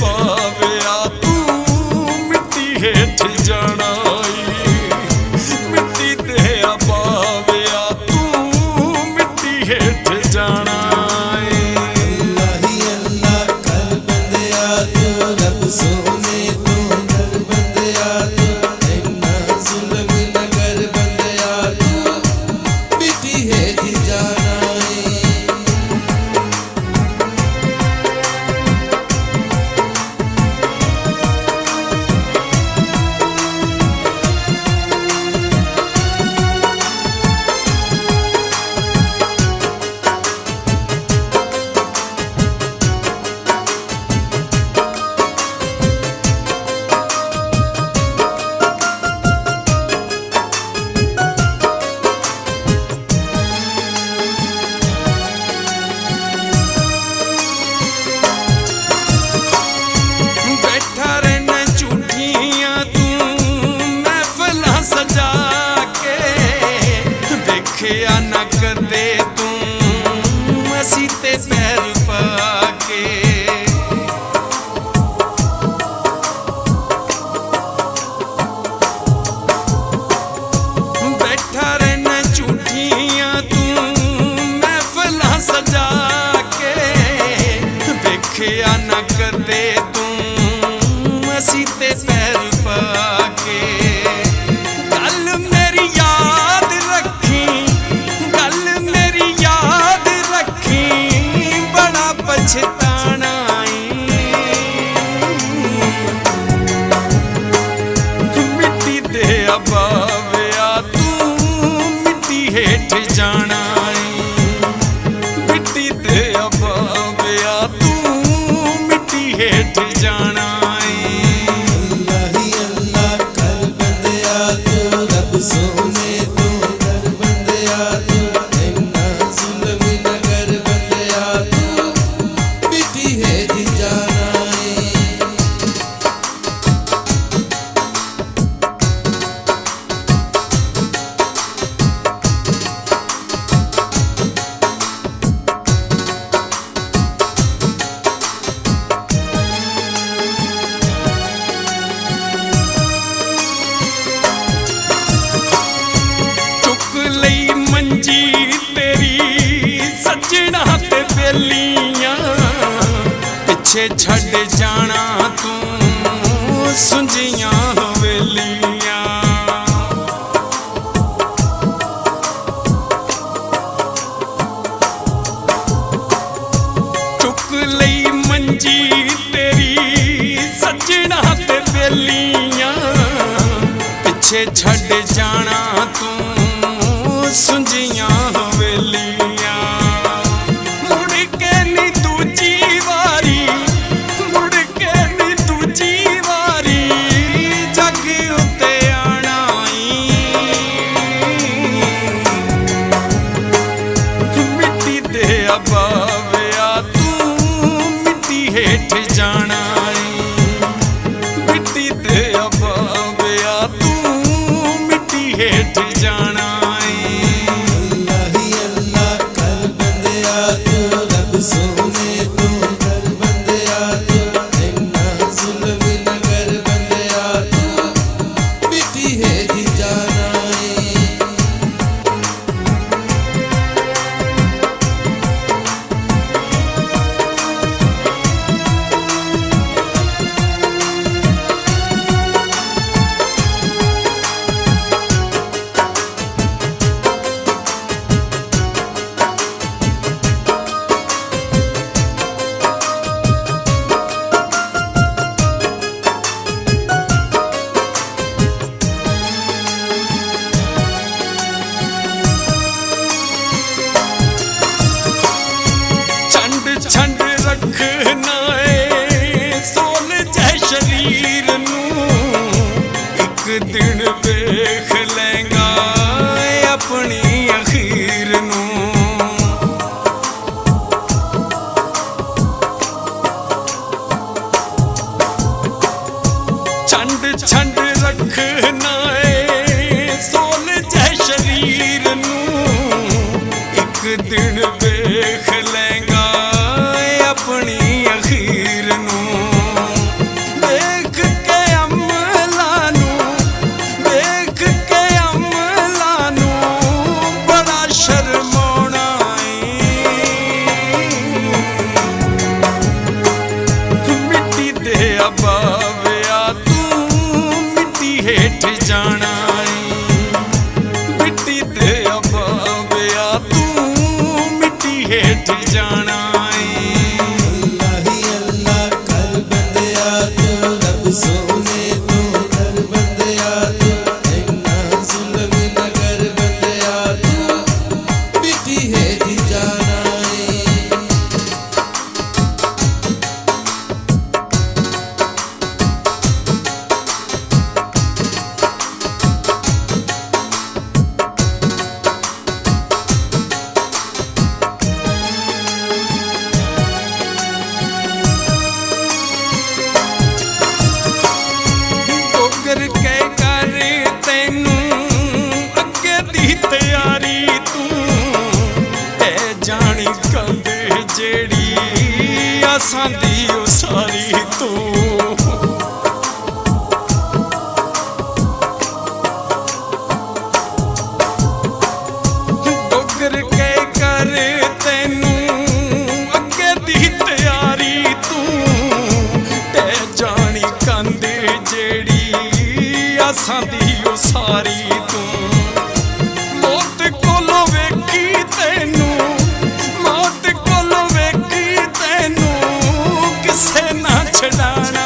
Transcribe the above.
बाविया तू मिट्टी हेठ जाना मिट्टी दे बाविया तू मिट्टी हेठ जाना अल्लाह ही अल्लाह कर बंदिया तू रब सोने तू कर बंदिया तू इन्ना जुल्म न कर बंदिया तू मिट्टी हेठ जाना सजा के देखिया न कदे तू असी ते पैर पाके बैठा रहना झूठियां तू महफिल सजा के देखिया न कदे तू असी ते पैर पाके पछताना मिट्टी दे बाविया तू मिट्टी हेठ जाना मिट्टी दे बाविया तू मिट्टी हेठ जाना अल्लाह ही अल्लाह कर बंदिया तू रब सोने तू कर बंदिया तू इन्ना जुल्म न कर बंदिया तू मिट्टी हेठ जाना मंजी तेरी सजना ते बेलियां पिछे छड़ जाना तू सुंजियां हवेलियां चुक लई मंजी तेरी सजना ते बेलियां पिछे छड़ जाना तू सुंजियां हवेलियां मुड़ के नी दूजी वारी मुड़ के नी दूजी वारी जग उत्ते आना मिट्टी दे बाविया तू मिट्टी हेठ जाना मिट्टी दे बाविया तू मिट्टी हेठ जाना सोने तू कर बंदिया तू इन्ना जुल्म न कर बंदिया तू मिट्टी हेठ जाना छंड रखना है सोल जै शरीर नू एक दिन वेख लेंगा अपनी अखीर नू छंड रखना है सोल जै शरीर नू एक दिन वेख लेंगा अपनी अखीर नू ਅੱਬਾ ਵਿਆ ਤੂੰ ਮਿੱਟੀ ਹੇਠ ਜਾਣਾ ਏ ਮਿੱਟੀ ਤੇ ਅੱਬਾ ਵਿਆ ਤੂੰ ਮਿੱਟੀ ਹੇਠ ਜਾਣਾ ਏ अल्लाह ही अल्लाह कर बंदिया तू रब सोने तू कर बंदिया तू इन्ना जुल्म न कर बंदिया तू मिट्टी हेठ जाना है ਡੋਗਰ ਕਹਿ ਕਰ ਤੈਨੂੰ ਅੱਗੇ ਦੀ ਤਿਆਰੀ ਤੂੰ ਐ ਜਾਣੀ ਕੰਧ ਜਿਹੜੀ ਆਸਾਂ ਦੀ ਉਸਾਰੀ ਤੂੰ ਡੋਗਰ ਕਹਿ ਕਰ ਤੈਨੂੰ ਅੱਗੇ ਦੀ ਤਿਆਰੀ ਤੂੰ ਤੇ ਜਾਣੀ ਕੰਧ ਜਿਹੜੀ ਆਸਾਂ ਦੀ ਉਸਾਰੀ ਤੂੰ ਮੌਤ ਕੋਲੋਂ ਵੇਖੀ ਤੈਨੂੰ ਮੌਤ ਕੋਲੋਂ ਵੇਖੀ ਤੈਨੂੰ ਕਿਸੇ ਨਾ ਛਡਾਣਾ